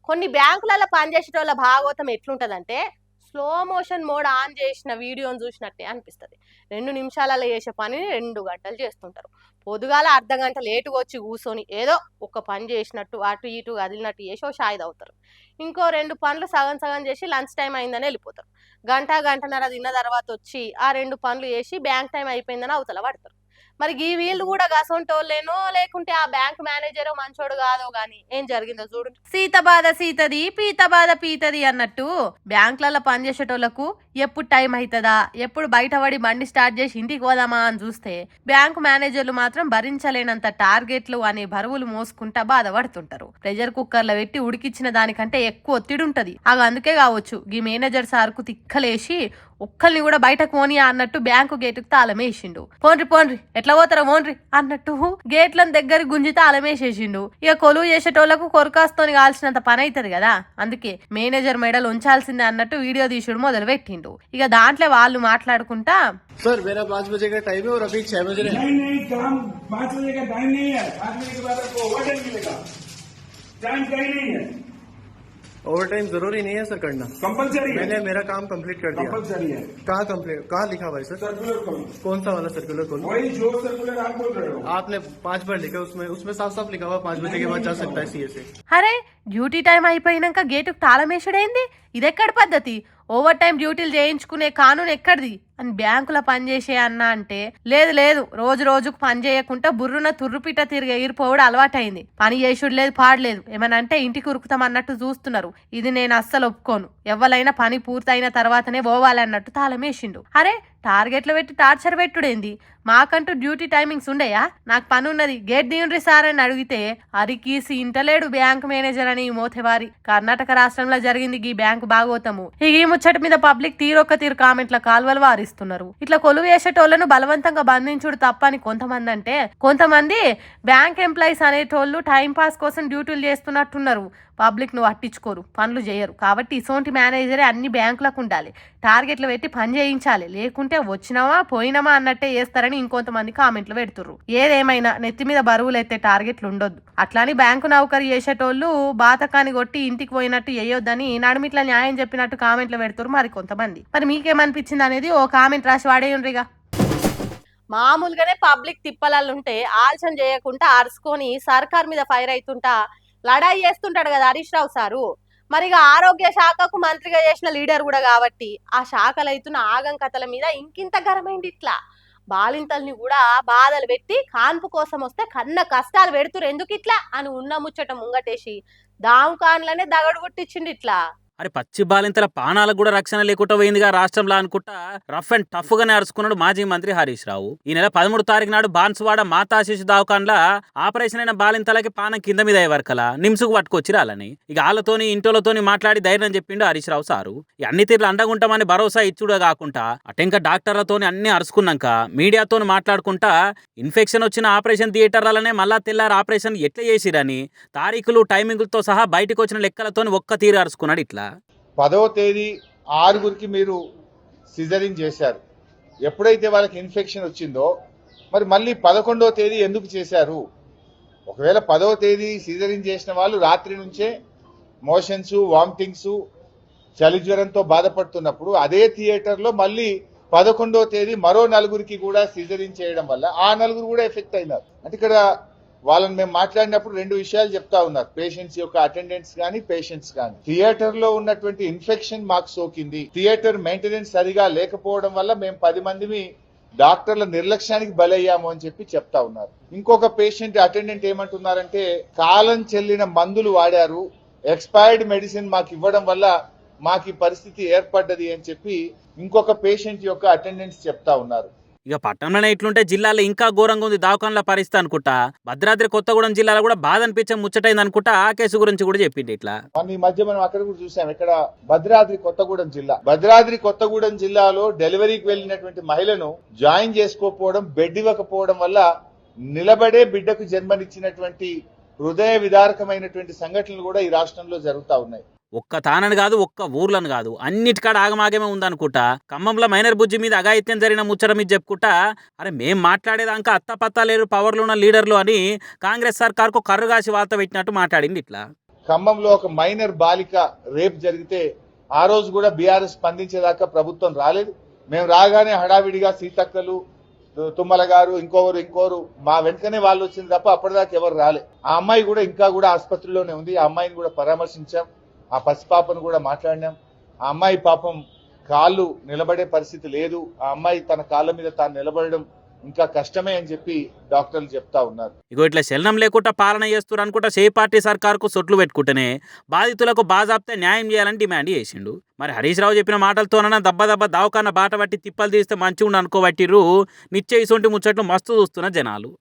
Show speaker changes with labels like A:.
A: కొన్ని బ్యాంకులలో పనిచేసేటోళ్ళ భాగవతం ఎట్లుంటదంటే స్లో మోషన్ మోడ్ ఆన్ చేసిన వీడియోని చూసినట్టే అనిపిస్తుంది. 2 నిమిషాలలో చేసే పనిని 2 గంటలు చేస్తుంటారు. పొద్దుగాల అర్ధ గంట లేటుగా వచ్చి కూర్చొని ఏదో ఒక పని చేసినట్టు అటు ఇటు కదిలినట్టు చేసి ఓ షాయి తాగుతారు. ఇంకో 2 పనులు సగం సగం చేసి లంచ్ టైం అయిందని వెళ్ళిపోతారు. గంటన్నర తిన్న తర్వాత వచ్చి ఆ 2 పనులు చేసి బ్యాంక్ టైం అయిపోయిందని అవతల పడతారు. మరి ఈ వీళ్ళు కూడా గసొంటోళ్ళేనో లేకుంటే ఆ బ్యాంక్ మేనేజరో మంచోడు కాదో గాని ఏం జరిగిందో చూడు. సీత బాధ సీతది పీత బాధ పీతది అన్నట్టు బ్యాంకులలో పనిచేసేటోళ్లకు ఎప్పుడు టైం అవుతుందా, ఎప్పుడు బయటపడి బండి స్టార్ట్ చేసి ఇంటికి పోదామా అని చూస్తే బ్యాంకు మేనేజర్లు మాత్రం భరించలేనంత టార్గెట్లు అనే బరువులు మోసుకుంటా బాధపడుతుంటారు. ప్రెషర్ కుక్కర్లో పెట్టి ఉడికిచ్చిన దానికంటే ఎక్కువ ఒత్తిడి ఉంటది. అందుకే కావచ్చు ఈ మేనేజర్ సార్కు తిక్కలేసి ఒక్కల్ని కూడా బయటకు పోని అన్నట్టు బ్యాంకు గేటుకు తాళం వేసిండు. పోన్రి ఎట్లా పోతారో పోన్రి అన్నట్టు గేట్లను దగ్గర గుంజి తాళం వేసేసిండు. ఇక కొలువు చేసేటోళ్లకు కొరకాస్తోని కాల్సినంత పని అవుతుంది కదా, అందుకే మేనేజర్ మెడలు ఉంచాల్సిందే అన్నట్టు వీడియో తీసుడు మొదలు పెట్టిండు. ఇక దాంట్లో వాళ్ళు మాట్లాడుకుంటా
B: सर मेरा 5 बजे का टाइम है और अभी 6 बजे
C: नहीं काम 5 बजे का टाइम नहीं है। 5 बजे के बाद आपको ओवर टाइम मिलेगा, टाइम कहीं नहीं है।
B: ओवर टाइम जरूरी नहीं है सर करना,
C: कंपलसरी है।
B: मैंने मेरा काम कंप्लीट कर दिया।
C: कंपलसरी है।
B: कहाँ लिखा हुआ है सर?
C: सर्कुलर खोलो।
B: कौन सा वाला सर्कुलर खोलो?
C: वही जो सर्कुलर आप बोल रहे हो।
B: आपने 5 बार लिखा, उसमें साफ साफ लिखा हुआ 5 बजे के बाद जा सकता है सीए से।
A: అరే డ్యూటీ టైం అయిపోయినాక గేటుకు తాళం వేసుడేంది? ఇదెక్కడ పద్ధతి? ఓవర్ టైం డ్యూటీలు చేయించుకునే కానూన్ ఎక్కడిది అని బ్యాంకులో పనిచేసే అన్న అంటే లేదు రోజుకు పని చేయకుండా బుర్రున తుర్రుపిట తిరిగి ఎగిరిపోవడం అలవాటైంది. పని చేసుడు లేదు పాడలేదు, ఏమనంటే ఇంటికి ఉరుకుతాం అన్నట్టు చూస్తున్నారు. ఇది నేను అస్సలు ఒప్పుకోను. ఎవరైనా పని పూర్తయిన తర్వాతనే పోవాలన్నట్టు తాళం వేసిండు. అరే టార్గెట్లు పెట్టి టార్చర్ పెట్టుడేంది? మాకంటూ డ్యూటీ టైమింగ్స్ ఉండయా? నాకు పని ఉన్నది గేట్ దిగుండ్రి సార్ అని అడిగితే అరికీసి ఇంటలేడు బ్యాంక్ మేనేజర్ అని మోతేవారి. కర్ణాటక రాష్ట్రంలో జరిగింది ఈ బ్యాంకు బాగోతము. ఈ ముచ్చట మీద పబ్లిక్ తీరొక్క తీరు కామెంట్ల కాల్వలు వారిస్తున్నారు. ఇట్లా కొలువు వేసేటోళ్లను బలవంతంగా బంధించుడు తప్పని కొంతమంది అంటే, కొంతమంది బ్యాంక్ ఎంప్లాయీస్ అనేటోళ్లు టైం పాస్ కోసం డ్యూటీలు చేస్తున్నట్టున్నారు. పబ్లిక్ ను పట్టించుకోరు, పనులు చేయరు. కాబట్టి ఇసోంటి మేనేజరే అన్ని బ్యాంకులకు ఉండాలి, టార్గెట్లు పెట్టి పని చేయించాలి. లేకుంటే వచ్చినామా పోయినామా అన్నట్టే చేస్తారని ఇంకొంతమంది కామెంట్లు పెడుతుర్రు. ఏదేమైనా నెత్తి మీద బరువులు ఎత్తే టార్గెట్లు ఉండొద్దు. అట్లాని బ్యాంకు నౌకరీ చేసేటోళ్లు బాతకాన్ని కొట్టి ఇంటికి పోయినట్టు చేయొద్దని నడుమిట్లా న్యాయం చెప్పినట్టు కామెంట్లు పెడుతురు మరి కొంతమంది. మరి మీకేమనిపించింది అనేది ఓ కామెంట్ రాసి వాడేయండిగా. మామూలుగానే పబ్లిక్ తిప్పలాలుంటే ఆలోచన చేయకుండా అరుచుకొని సర్కార్ మీద ఫైర్ అవుతుంటా లడాయి చేస్తుంటాడు కదా హరీష్ రావు సారు. మరి ఆరోగ్య శాఖకు మంత్రిగా చేసిన లీడర్ కూడా కాబట్టి ఆ శాఖలు అవుతున్న ఆగం కథల మీద ఇంకింత గరమైంది. ఇట్లా బాలింతల్ని కూడా బాధలు పెట్టి కాన్పు కోసం వస్తే కన్న కష్టాలు పెడుతురు ఎందుకు ఇట్లా అని ఉన్న ముచ్చట ముంగటేసి దాముకాన్లనే దగడు కొట్టించిండు. ఇట్లా
D: అరే పచ్చి బాలింతల పానాలకు కూడా రక్షణ లేకుండా పోయిందిగా రాష్ట్రంలో అనుకుంటా రఫ్ అండ్ టఫ్ గానే అరుచుకున్నాడు మాజీ మంత్రి హరీష్ రావు. ఈ నెల 13 తారీఖు నాడు బాన్సువాడ మాతా శిశు దవాఖాన్లా ఆపరేషన్ అయిన బాలింతలకి పానం కింద మీద వరకలా నిమ్సుకు పట్టుకొచ్చి రాలని ఇక వాళ్ళతోని ఇంటోలతోని మాట్లాడి ధైర్యం చెప్పిండు హరీష్ రావు సారు. అన్ని తీర్లు అండగుంటామని భరోసా ఇచ్చుడే కాకుండా అటెంక డాక్టర్లతోని అన్ని అరుచుకున్నాక మీడియాతో మాట్లాడుకుంటా ఇన్ఫెక్షన్ వచ్చిన ఆపరేషన్ థియేటర్లనే మళ్ళా తెల్లారు ఆపరేషన్ ఎట్లా చేసిరని తారీఖులు టైమింగులతో సహా బయటకు వచ్చిన లెక్కలతోని ఒక్క తీరు అరుచుకున్నాడు. ఇట్లా
E: 10వ తేదీ 6గురికి మీరు సిజరింగ్ చేశారు. ఎప్పుడైతే వాళ్ళకి ఇన్ఫెక్షన్ వచ్చిందో మరి మళ్ళీ 11వ తేదీ ఎందుకు చేశారు? ఒకవేళ 10వ తేదీ సిజరింగ్ చేసిన వాళ్ళు రాత్రి నుంచే మోషన్స్, వామిటింగ్స్, చలి జ్వరంతో బాధపడుతున్నప్పుడు అదే థియేటర్లో మళ్ళీ 11వ తేదీ మరో 4గురికి కూడా సిజరింగ్ చేయడం వల్ల ఆ 4గురు కూడా ఎఫెక్ట్ అయినారు. అంటే ఇక్కడ వాళ్ళని మేము మాట్లాడినప్పుడు 2 విషయాలు చెప్తా ఉన్నారు. పేషెంట్స్ యొక్క అటెండెంట్స్ కానీ పేషెంట్స్ కానీ థియేటర్ లో ఉన్నటువంటి ఇన్ఫెక్షన్ మాకు సోకింది, థియేటర్ మెయింటెనెన్స్ సరిగా లేకపోవడం వల్ల మేము 10 మందిని డాక్టర్ల నిర్లక్ష్యానికి బలయ్యాము అని చెప్పి చెప్తా ఉన్నారు. ఇంకొక పేషెంట్ అటెండెంట్ ఏమంటున్నారంటే కాలం చెల్లిన మందులు వాడారు, ఎక్స్పైర్డ్ మెడిసిన్ మాకు ఇవ్వడం వల్ల మాకు ఈ పరిస్థితి ఏర్పడ్డది అని చెప్పి ఇంకొక పేషెంట్ యొక్క అటెండెంట్స్ చెప్తా ఉన్నారు.
D: ఇక పట్టణంలోనే ఇట్లుంటే జిల్లాలో ఇంకా ఘోరంగా ఉంది దవాఖాన్ల పరిస్థితి అనుకుంటా. భద్రాద్రి కొత్తగూడెం జిల్లాలో కూడా బాధ అనిపించే ముచ్చటైంది అనుకుంటా. ఆ కేసు గురించి కూడా చెప్పింది. ఇట్లా
E: ఈ మధ్య మనం అక్కడ కూడా చూసాం. ఇక్కడ భద్రాద్రి కొత్తగూడెం జిల్లాలో డెలివరీకి వెళ్ళినటువంటి మహిళను జాయిన్ చేసుకోకపోవడం, బెడ్ ఇవ్వకపోవడం వల్ల నిలబడే బిడ్డకు జన్మనిచ్చినటువంటి హృదయ విదారకమైనటువంటి సంఘటనలు కూడా ఈ రాష్ట్రంలో జరుగుతా ఉన్నాయి.
D: ఒక్క తానని కాదు, ఒక్క ఊర్లను కాదు, అన్నిటికాడ ఆగమాగమే ఉందనుకుంటా. ఖమ్మంలో మైనర్ బుజ్జి మీద అఘాయిత్యం జరిగిన ముచ్చట మీద చెప్పుకుంటా అరే మేం మాట్లాడేదాకా అత్తపత్తా లేరు పవర్లు ఉన్న లీడర్లు అని కాంగ్రెస్ సర్కార్కు కర్రుగాసి వార్త పెట్టినట్టు మాట్లాడింది. ఇట్లా
E: ఖమ్మంలో ఒక మైనర్ బాలిక రేప్ జరిగితే ఆ రోజు కూడా బీఆర్ఎస్ స్పందించేదాకా ప్రభుత్వం రాలేదు. మేము రాగానే హడావిడిగా సీతక్కలు, తుమ్మల గారు, ఇంకోరు మా వెంటనే వాళ్ళు వచ్చింది తప్ప అప్పటిదాకా ఎవరు రాలే. ఆ అమ్మాయి కూడా ఇంకా కూడా ఆసుపత్రిలోనే ఉంది. ఆ అమ్మాయిని కూడా పరామర్శించాం, ఆ పసిపాపను కూడా మాట్లాడినాం. ఆ అమ్మాయి పాపం కాళ్ళు నిలబడే పరిస్థితి లేదు. ఆ అమ్మాయి తన కాళ్ళ మీద తాను నిలబడడం ఇంకా కష్టమే అని చెప్పి డాక్టర్లు చెప్తా ఉన్నారు.
D: ఇగో ఇట్లా శలనం లేకుండా పాలన చేస్తున్నారు అనుకుంటా సే పార్టీ సర్కార్కు సొట్లు పెట్టుకుంటేనే బాధితులకు బాజాప్తే న్యాయం చేయాలని డిమాండ్ చేసిండు. మరి హరీష్ రావు చెప్పిన మాటలతోనన్నా దెబ్బ దవాఖాన బాట పట్టి తిప్పలు తీస్తే మంచిగా ఉండి అనుకోబట్టిర్రు. నిత్య ఇసొంటి ముచ్చట్లు మస్తు చూస్తున్న జనాలు.